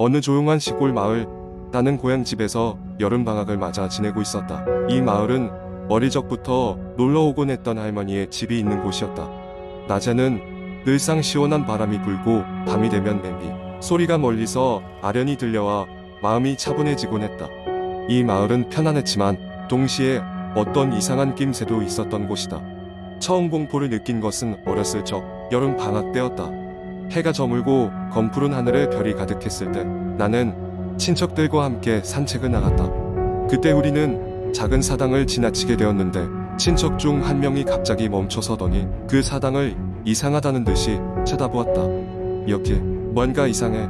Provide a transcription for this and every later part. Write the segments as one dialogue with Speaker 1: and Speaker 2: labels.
Speaker 1: 어느 조용한 시골 마을, 나는 고향 집에서 여름방학을 맞아 지내고 있었다. 이 마을은 어릴 적부터 놀러오곤 했던 할머니의 집이 있는 곳이었다. 낮에는 늘상 시원한 바람이 불고 밤이 되면 냄비 소리가 멀리서 아련히 들려와 마음이 차분해지곤 했다. 이 마을은 편안했지만 동시에 어떤 이상한 낌새도 있었던 곳이다. 처음 공포를 느낀 것은 어렸을 적 여름 방학 때였다. 해가 저물고 검푸른 하늘에 별이 가득했을 때 나는 친척들과 함께 산책을 나갔다. 그때 우리는 작은 사당을 지나치게 되었는데 친척 중 한 명이 갑자기 멈춰서더니 그 사당을 이상하다는 듯이 쳐다보았다. 여길 뭔가 이상해.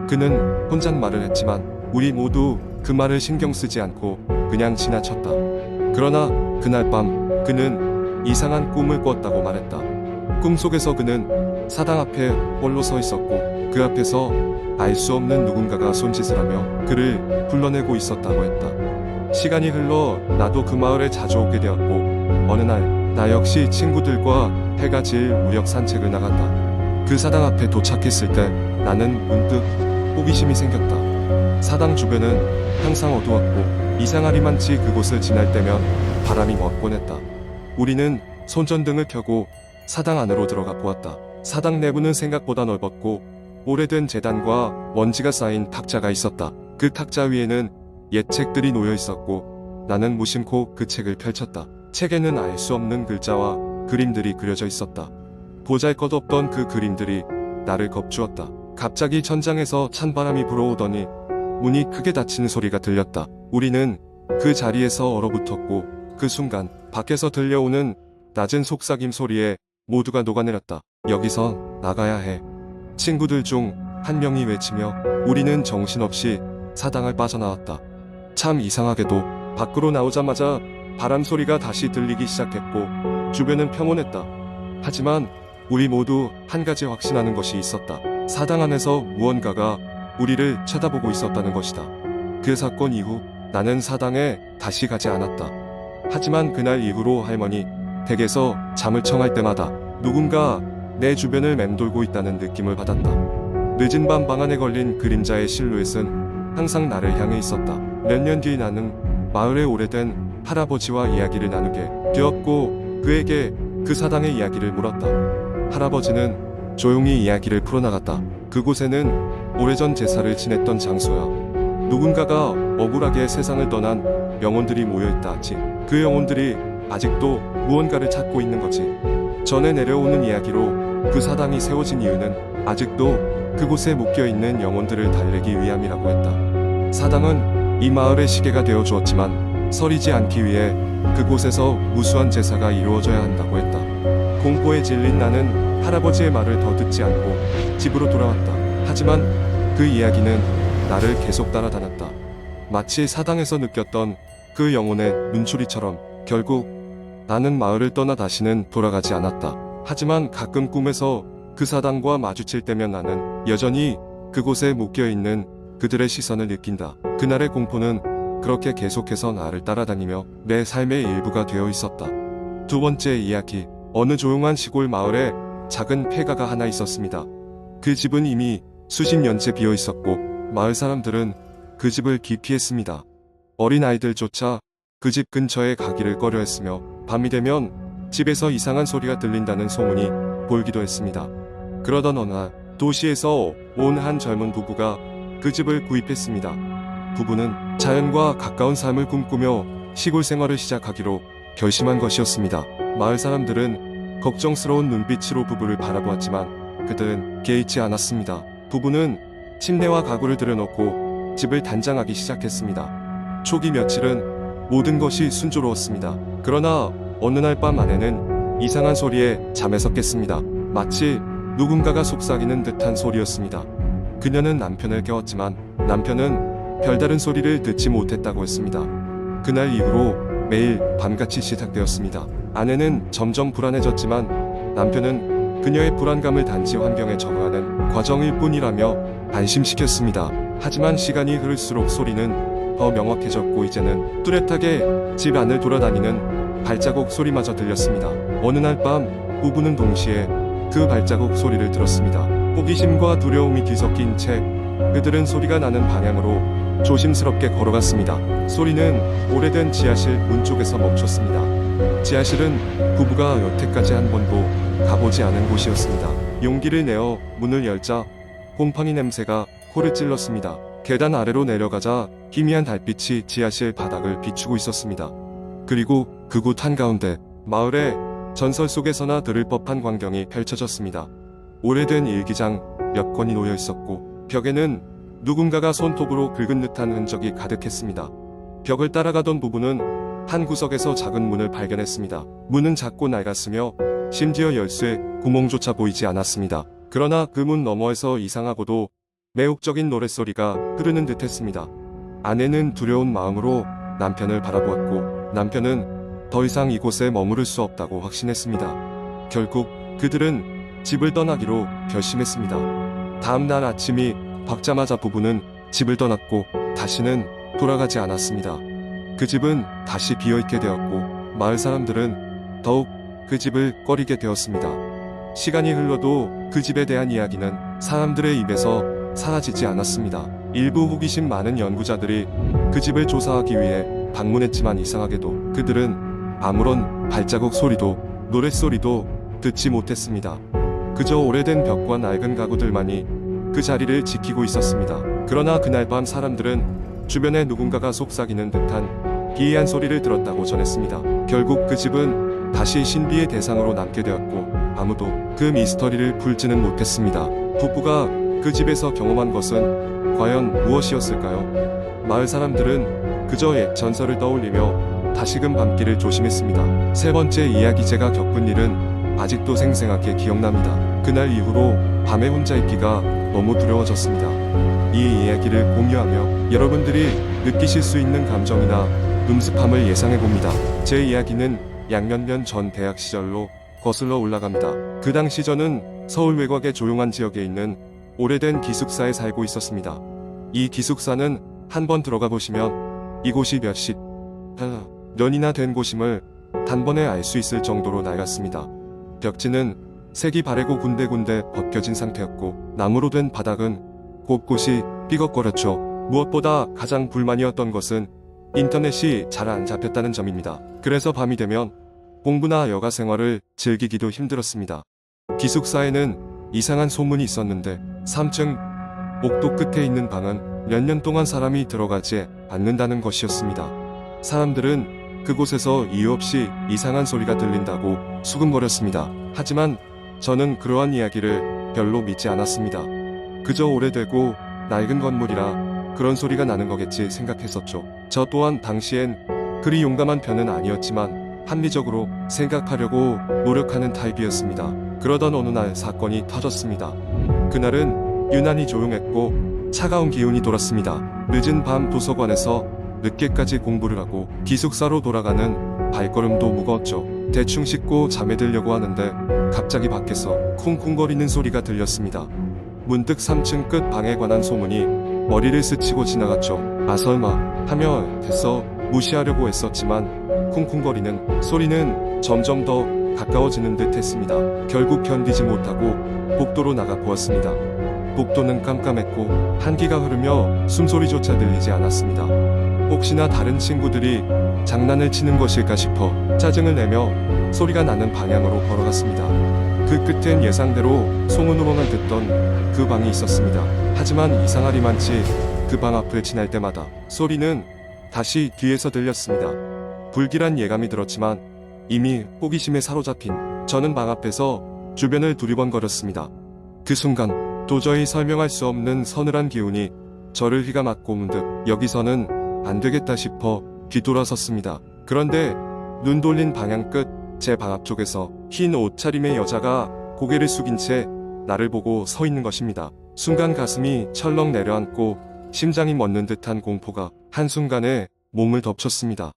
Speaker 1: 그는 혼잣말을 했지만 우리 모두 그 말을 신경 쓰지 않고 그냥 지나쳤다. 그러나 그날 밤 그는 이상한 꿈을 꿨다고 말했다. 꿈속에서 그는 사당 앞에 홀로 서 있었고 그 앞에서 알 수 없는 누군가가 손짓을 하며 그를 불러내고 있었다고 했다. 시간이 흘러 나도 그 마을에 자주 오게 되었고 어느 날 나 역시 친구들과 해가 질 무렵 산책을 나갔다. 그 사당 앞에 도착했을 때 나는 문득 호기심이 생겼다. 사당 주변은 항상 어두웠고 이상하리만치 그곳을 지날 때면 바람이 멎곤 했다. 우리는 손전등을 켜고 사당 안으로 들어가 보았다. 사당 내부는 생각보다 넓었고 오래된 제단과 먼지가 쌓인 탁자가 있었다. 그 탁자 위에는 옛 책들이 놓여 있었고 나는 무심코 그 책을 펼쳤다. 책에는 알 수 없는 글자와 그림들이 그려져 있었다. 보잘것없던 그 그림들이 나를 겁주었다. 갑자기 천장에서 찬바람이 불어오더니 문이 크게 닫히는 소리가 들렸다. 우리는 그 자리에서 얼어붙었고 그 순간 밖에서 들려오는 낮은 속삭임 소리에 모두가 녹아내렸다. 여기서 나가야 해. 친구들 중 한 명이 외치며 우리는 정신없이 사당을 빠져나왔다. 참 이상하게도 밖으로 나오자마자 바람 소리가 다시 들리기 시작했고 주변은 평온했다. 하지만 우리 모두 한 가지 확신하는 것이 있었다. 사당 안에서 무언가가 우리를 쳐다보고 있었다는 것이다. 그 사건 이후 나는 사당에 다시 가지 않았다. 하지만 그날 이후로 할머니 댁에서 잠을 청할 때마다 누군가 내 주변을 맴돌고 있다는 느낌을 받았다. 늦은 밤 방 안에 걸린 그림자의 실루엣은 항상 나를 향해 있었다. 몇 년 뒤 나는 마을의 오래된 할아버지와 이야기를 나누게 되었고 그에게 그 사당의 이야기를 물었다. 할아버지는 조용히 이야기를 풀어나갔다. 그곳에는 오래전 제사를 지냈던 장소야. 누군가가 억울하게 세상을 떠난 영혼들이 모여있다 하지. 그 영혼들이 아직도 무언가를 찾고 있는 거지. 전해 내려오는 이야기로 그 사당이 세워진 이유는 아직도 그곳에 묶여있는 영혼들을 달래기 위함이라고 했다. 사당은 이 마을의 시계가 되어 주었지만 서리지 않기 위해 그곳에서 무수한 제사가 이루어져야 한다고 했다. 공포에 질린 나는 할아버지의 말을 더 듣지 않고 집으로 돌아왔다. 하지만 그 이야기는 나를 계속 따라다녔다. 마치 사당에서 느꼈던 그 영혼의 눈초리처럼 결국 나는 마을을 떠나 다시는 돌아가지 않았다. 하지만 가끔 꿈에서 그 사당과 마주칠 때면 나는 여전히 그곳에 묶여있는 그들의 시선을 느낀다. 그날의 공포는 그렇게 계속해서 나를 따라다니며 내 삶의 일부가 되어 있었다. 두 번째 이야기. 어느 조용한 시골 마을에 작은 폐가가 하나 있었습니다. 그 집은 이미 수십 년째 비어 있었고 마을 사람들은 그 집을 기피했습니다. 어린 아이들조차 그 집 근처에 가기를 꺼려했으며 밤이 되면 집에서 이상한 소리가 들린다는 소문이 돌기도 했습니다. 그러던 어느 날 도시에서 온 한 젊은 부부가 그 집을 구입했습니다. 부부는 자연과 가까운 삶을 꿈꾸며 시골 생활을 시작하기로 결심한 것이었습니다. 마을 사람들은 걱정스러운 눈빛으로 부부를 바라보았지만 그들은 개의치 않았습니다. 부부는 침대와 가구를 들여놓고 집을 단장하기 시작했습니다. 초기 며칠은 모든 것이 순조로웠습니다. 그러나 어느 날 밤 아내는 이상한 소리에 잠에서 깼습니다. 마치 누군가가 속삭이는 듯한 소리였습니다. 그녀는 남편을 깨웠지만 남편은 별다른 소리를 듣지 못했다고 했습니다. 그날 이후로 매일 밤같이 시작되었습니다. 아내는 점점 불안해졌지만 남편은 그녀의 불안감을 단지 환경에 적응하는 과정일 뿐이라며 안심시켰습니다. 하지만 시간이 흐를수록 소리는 더 명확해졌고 이제는 뚜렷하게 집 안을 돌아다니는 발자국 소리마저 들렸습니다. 어느 날 밤 부부는 동시에 그 발자국 소리를 들었습니다. 호기심과 두려움이 뒤섞인 채 그들은 소리가 나는 방향으로 조심스럽게 걸어갔습니다. 소리는 오래된 지하실 문 쪽에서 멈췄습니다. 지하실은 부부가 여태까지 한 번도 가보지 않은 곳이었습니다. 용기를 내어 문을 열자 곰팡이 냄새가 코를 찔렀습니다. 계단 아래로 내려가자 희미한 달빛이 지하실 바닥을 비추고 있었습니다. 그리고 그곳 한가운데 마을의 전설 속에서나 들을 법한 광경이 펼쳐졌습니다. 오래된 일기장 몇 권이 놓여 있었고 벽에는 누군가가 손톱으로 긁은 듯한 흔적이 가득했습니다. 벽을 따라가던 부부는 한 구석에서 작은 문을 발견했습니다. 문은 작고 낡았으며 심지어 열쇠 구멍조차 보이지 않았습니다. 그러나 그 문 너머에서 이상하고도 매혹적인 노랫소리가 흐르는 듯했습니다. 아내는 두려운 마음으로 남편을 바라보았고 남편은 더 이상 이곳에 머무를 수 없다고 확신했습니다. 결국 그들은 집을 떠나기로 결심했습니다. 다음 날 아침이 밝자마자 부부는 집을 떠났고 다시는 돌아가지 않았습니다. 그 집은 다시 비어있게 되었고 마을 사람들은 더욱 그 집을 꺼리게 되었습니다. 시간이 흘러도 그 집에 대한 이야기는 사람들의 입에서 사라지지 않았습니다. 일부 호기심 많은 연구자들이 그 집을 조사하기 위해 방문했지만 이상하게도 그들은 아무런 발자국 소리도 노랫소리도 듣지 못했습니다. 그저 오래된 벽과 낡은 가구들만이 그 자리를 지키고 있었습니다. 그러나 그날 밤 사람들은 주변에 누군가가 속삭이는 듯한 기이한 소리를 들었다고 전했습니다. 결국 그 집은 다시 신비의 대상으로 남게 되었고 아무도 그 미스터리를 풀지는 못했습니다. 부부가 그 집에서 경험한 것은 과연 무엇이었을까요? 마을 사람들은 그저 옛 전설을 떠올리며 다시금 밤길을 조심했습니다. 세 번째 이야기, 제가 겪은 일은 아직도 생생하게 기억납니다. 그날 이후로 밤에 혼자 있기가 너무 두려워졌습니다. 이 이야기를 공유하며 여러분들이 느끼실 수 있는 감정이나 음습함을 예상해봅니다. 제 이야기는 약 몇 년 전 대학 시절로 거슬러 올라갑니다. 그 당시 저는 서울 외곽의 조용한 지역에 있는 오래된 기숙사에 살고 있었습니다. 이 기숙사는 한번 들어가 보시면 이곳이 몇십 년이나 된 곳임을 단번에 알 수 있을 정도로 낡았습니다. 벽지는 색이 바래고 군데군데 벗겨진 상태였고 나무로 된 바닥은 곳곳이 삐걱거렸죠. 무엇보다 가장 불만이었던 것은 인터넷이 잘 안 잡혔다는 점입니다. 그래서 밤이 되면 공부나 여가 생활을 즐기기도 힘들었습니다. 기숙사에는 이상한 소문이 있었는데 3층 복도 끝에 있는 방은 몇 년 동안 사람이 들어가지 않는다는 것이었습니다. 사람들은 그곳에서 이유 없이 이상한 소리가 들린다고 수군거렸습니다. 하지만 저는 그러한 이야기를 별로 믿지 않았습니다. 그저 오래되고 낡은 건물이라 그런 소리가 나는 거겠지 생각했었죠. 저 또한 당시엔 그리 용감한 편은 아니었지만 합리적으로 생각하려고 노력하는 타입이었습니다. 그러던 어느 날 사건이 터졌습니다. 그날은 유난히 조용했고 차가운 기운이 돌았습니다. 늦은 밤 도서관에서 늦게까지 공부를 하고 기숙사로 돌아가는 발걸음도 무거웠죠. 대충 씻고 잠에 들려고 하는데 갑자기 밖에서 쿵쿵거리는 소리가 들렸습니다. 문득 3층 끝 방에 관한 소문이 머리를 스치고 지나갔죠. 아 설마 하며 됐어 무시하려고 했었지만 쿵쿵거리는 소리는 점점 더 가까워지는 듯 했습니다. 결국 견디지 못하고 복도로 나가 보았습니다. 복도는 깜깜했고 한기가 흐르며 숨소리조차 들리지 않았습니다. 혹시나 다른 친구들이 장난을 치는 것일까 싶어 짜증을 내며 소리가 나는 방향으로 걸어갔습니다. 그 끝엔 예상대로 소문으로만 듣던 그 방이 있었습니다. 하지만 이상하리만치 그 방 앞을 지날 때마다 소리는 다시 뒤에서 들렸습니다. 불길한 예감이 들었지만 이미 호기심에 사로잡힌 저는 방 앞에서 주변을 두리번거렸습니다. 그 순간 도저히 설명할 수 없는 서늘한 기운이 저를 휘감았고 문득 여기서는 안 되겠다 싶어 뒤돌아섰습니다. 그런데 눈 돌린 방향 끝 제 방 앞쪽에서 흰 옷차림의 여자가 고개를 숙인 채 나를 보고 서 있는 것입니다. 순간 가슴이 철렁 내려앉고 심장이 멎는 듯한 공포가 한순간에 몸을 덮쳤습니다.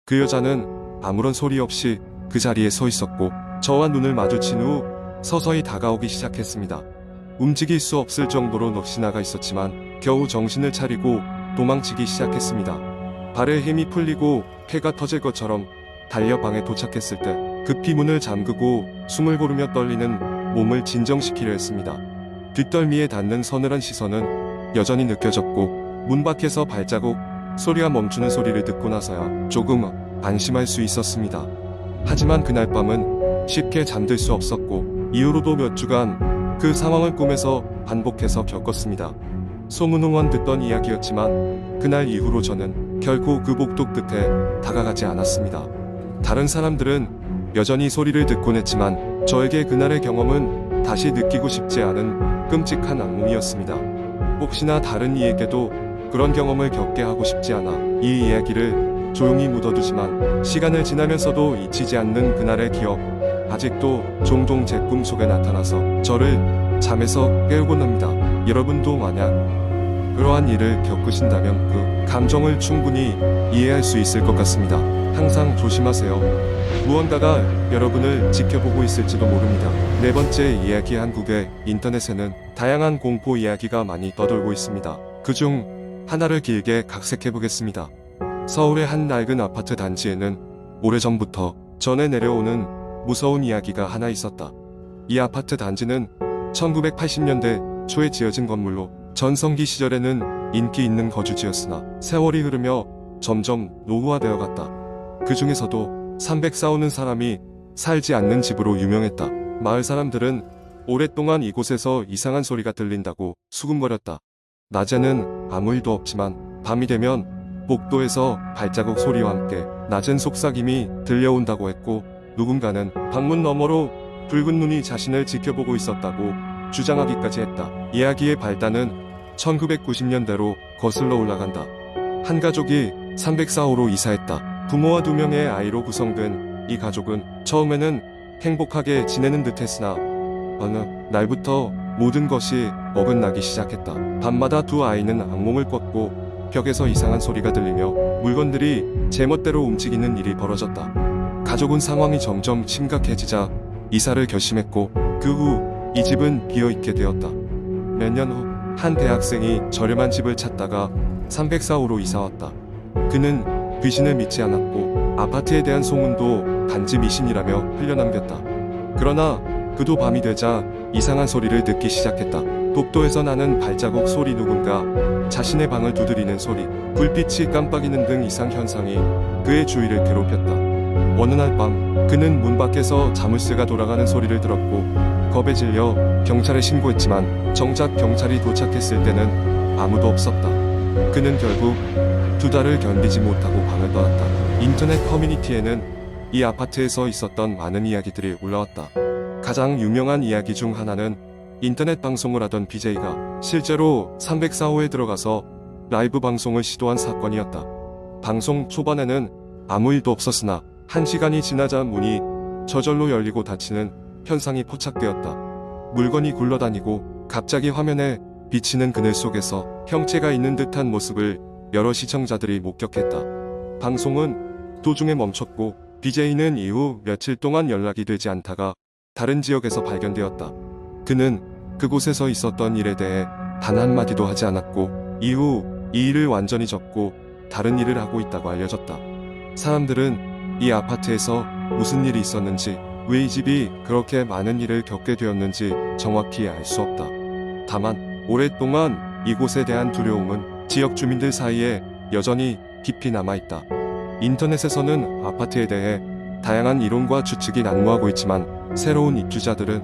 Speaker 1: 그 여자는 아무런 소리 없이 그 자리에 서 있었고 저와 눈을 마주친 후 서서히 다가오기 시작했습니다. 움직일 수 없을 정도로 넋이 나가 있었지만 겨우 정신을 차리고 도망치기 시작했습니다. 발에 힘이 풀리고 폐가 터질 것처럼 달려 방에 도착했을 때 급히 문을 잠그고 숨을 고르며 떨리는 몸을 진정시키려 했습니다. 뒷덜미에 닿는 서늘한 시선은 여전히 느껴졌고 문 밖에서 발자국 소리가 멈추는 소리를 듣고 나서야 조금 안심할 수 있었습니다. 하지만 그날 밤은 쉽게 잠들 수 없었고 이후로도 몇 주간 그 상황을 꿈에서 반복해서 겪었습니다. 소문으로만 듣던 이야기였지만 그날 이후로 저는 결코 그 복도 끝에 다가가지 않았습니다. 다른 사람들은 여전히 소리를 듣곤 했지만 저에게 그날의 경험은 다시 느끼고 싶지 않은 끔찍한 악몽이었습니다. 혹시나 다른 이에게도 그런 경험을 겪게 하고 싶지 않아 이 이야기를 조용히 묻어두지만 시간을 지나면서도 잊히지 않는 그날의 기억, 아직도 종종 제 꿈속에 나타나서 저를 잠에서 깨우곤 합니다. 여러분도 만약 그러한 일을 겪으신다면 그 감정을 충분히 이해할 수 있을 것 같습니다. 항상 조심하세요. 무언가가 여러분을 지켜보고 있을지도 모릅니다. 네 번째 이야기. 한국의 인터넷에는 다양한 공포 이야기가 많이 떠돌고 있습니다. 그중 하나를 길게 각색해 보겠습니다. 서울의 한 낡은 아파트 단지에는 오래전부터 전해 내려오는 무서운 이야기가 하나 있었다. 이 아파트 단지는 1980년대 초에 지어진 건물로 전성기 시절에는 인기 있는 거주지였으나 세월이 흐르며 점점 노후화되어 갔다. 그 중에서도 304호는 사람이 살지 않는 집으로 유명했다. 마을 사람들은 오랫동안 이곳에서 이상한 소리가 들린다고 수군거렸다. 낮에는 아무 일도 없지만 밤이 되면 복도에서 발자국 소리와 함께 낮은 속삭임이 들려온다고 했고, 누군가는 방문 너머로 붉은 눈이 자신을 지켜보고 있었다고 주장하기까지 했다. 이야기의 발단은 1990년대로 거슬러 올라간다. 한 가족이 304호로 이사했다. 부모와 2명의 아이로 구성된 이 가족은 처음에는 행복하게 지내는 듯 했으나 어느 날부터 모든 것이 어긋나기 시작했다. 밤마다 두 아이는 악몽을 꿨고 벽에서 이상한 소리가 들리며 물건들이 제멋대로 움직이는 일이 벌어졌다. 가족은 상황이 점점 심각해지자 이사를 결심했고 그 후 이 집은 비어있게 되었다. 몇 년 후 한 대학생이 저렴한 집을 찾다가 304호로 이사왔다. 그는 귀신을 믿지 않았고 아파트에 대한 소문도 단지 미신이라며 흘려남겼다. 그러나 그도 밤이 되자 이상한 소리를 듣기 시작했다. 복도에서 나는 발자국 소리, 누군가 자신의 방을 두드리는 소리, 불빛이 깜빡이는 등 이상 현상이 그의 주위를 괴롭혔다. 어느 날 밤 그는 문 밖에서 자물쇠가 돌아가는 소리를 들었고 겁에 질려 경찰에 신고했지만 정작 경찰이 도착했을 때는 아무도 없었다. 그는 결국 2달을 견디지 못하고 방을 떠났다. 인터넷 커뮤니티에는 이 아파트에서 있었던 많은 이야기들이 올라왔다. 가장 유명한 이야기 중 하나는 인터넷 방송을 하던 BJ가 실제로 304호에 들어가서 라이브 방송을 시도한 사건이었다. 방송 초반에는 아무 일도 없었으나 1시간이 지나자 문이 저절로 열리고 닫히는 현상이 포착되었다. 물건이 굴러다니고 갑자기 화면에 비치는 그늘 속에서 형체가 있는 듯한 모습을 여러 시청자들이 목격했다. 방송은 도중에 멈췄고 BJ는 이후 며칠 동안 연락이 되지 않다가 다른 지역에서 발견되었다. 그는 그곳에서 있었던 일에 대해 단 한마디도 하지 않았고 이후 이 일을 완전히 접고 다른 일을 하고 있다고 알려졌다. 사람들은 이 아파트에서 무슨 일이 있었는지, 왜 이 집이 그렇게 많은 일을 겪게 되었는지 정확히 알 수 없다. 다만 오랫동안 이곳에 대한 두려움은 지역 주민들 사이에 여전히 깊이 남아있다. 인터넷에서는 아파트에 대해 다양한 이론과 추측이 난무하고 있지만 새로운 입주자들은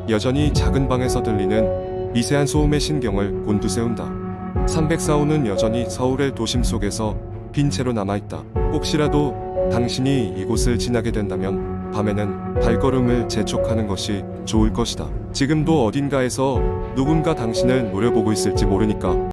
Speaker 1: 여전히 작은 방에서 들리는 미세한 소음의 신경을 곤두세운다. 304호는 여전히 서울의 도심 속에서 빈 채로 남아있다. 혹시라도 당신이 이곳을 지나게 된다면 밤에는 발걸음을 재촉하는 것이 좋을 것이다. 지금도 어딘가에서 누군가 당신을 노려보고 있을지 모르니까.